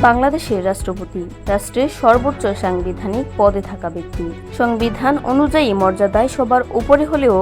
বাংলাদেশের রাষ্ট্রপতি রাষ্ট্রের সর্বোচ্চ সাংবিধানিক পদে থাকা ব্যক্তি। সংবিধান অনুযায়ী মর্যাদায় সবার উপরে হলেও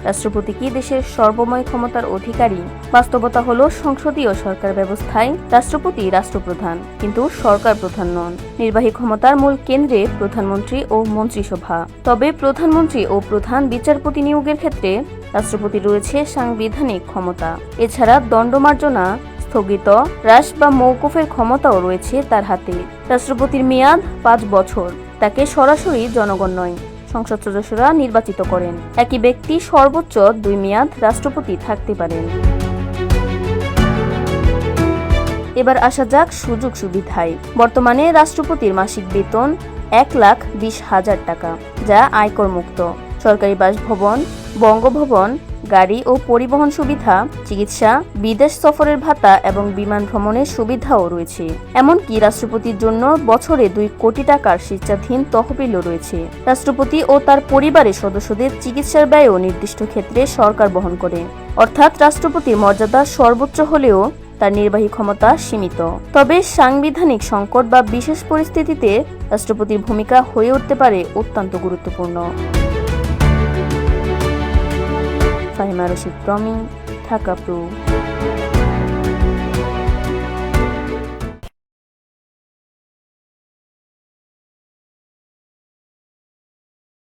রাষ্ট্রপতি কি দেশের সর্বময় ক্ষমতার অধিকারী? বাস্তবতা হলো সংসদীয় সরকার ব্যবস্থায় রাষ্ট্রপতি রাষ্ট্রপ্রধান, কিন্তু সরকার প্রধান নন। নির্বাহী ক্ষমতার মূল কেন্দ্রে প্রধানমন্ত্রী ও মন্ত্রিসভা। তবে প্রধানমন্ত্রী ও প্রধান বিচারপতি নিয়োগের ক্ষেত্রে রাষ্ট্রপতির রয়েছে সাংবিধানিক ক্ষমতা। এছাড়া দণ্ডমার্জনা, স্থগিত, হ্রাস বা মওকুফের ক্ষমতাও রয়েছে তার হাতে। রাষ্ট্রপতির মেয়াদ 5 বছর। তাকে সরাসরি জনগণ নয়, সংসদ সদস্যরা নির্বাচিত করেন। একই ব্যক্তি সর্বোচ্চ 2 মেয়াদ রাষ্ট্রপতি থাকতে পারেন। এবার আসা যাক সুযোগ সুবিধায়। বর্তমানে রাষ্ট্রপতির মাসিক বেতন 1,20,000 টাকা, যা আয়কর মুক্ত। সরকারি বাসভবন, বঙ্গভবন, গাড়ি ও পরিবহন সুবিধা, চিকিৎসা, বিদেশ সফরের ভাতা এবং বিমান ভ্রমণের সুবিধাও রয়েছে। এমনকি রাষ্ট্রপতির জন্য বছরে 2 কোটি টাকার স্বেচ্ছাধীন তহবিলও রয়েছে। রাষ্ট্রপতি ও তার পরিবারের সদস্যদের চিকিৎসার ব্যয়ও নির্দিষ্ট ক্ষেত্রে সরকার বহন করে। অর্থাৎ রাষ্ট্রপতির মর্যাদা সর্বোচ্চ হলেও তার নির্বাহী ক্ষমতা সীমিত। তবে সাংবিধানিক সংকট বা বিশেষ পরিস্থিতিতে রাষ্ট্রপতির ভূমিকা হয়ে উঠতে পারে অত্যন্ত গুরুত্বপূর্ণ। ফাহিমা রশিদ, ঢাকা প্রো।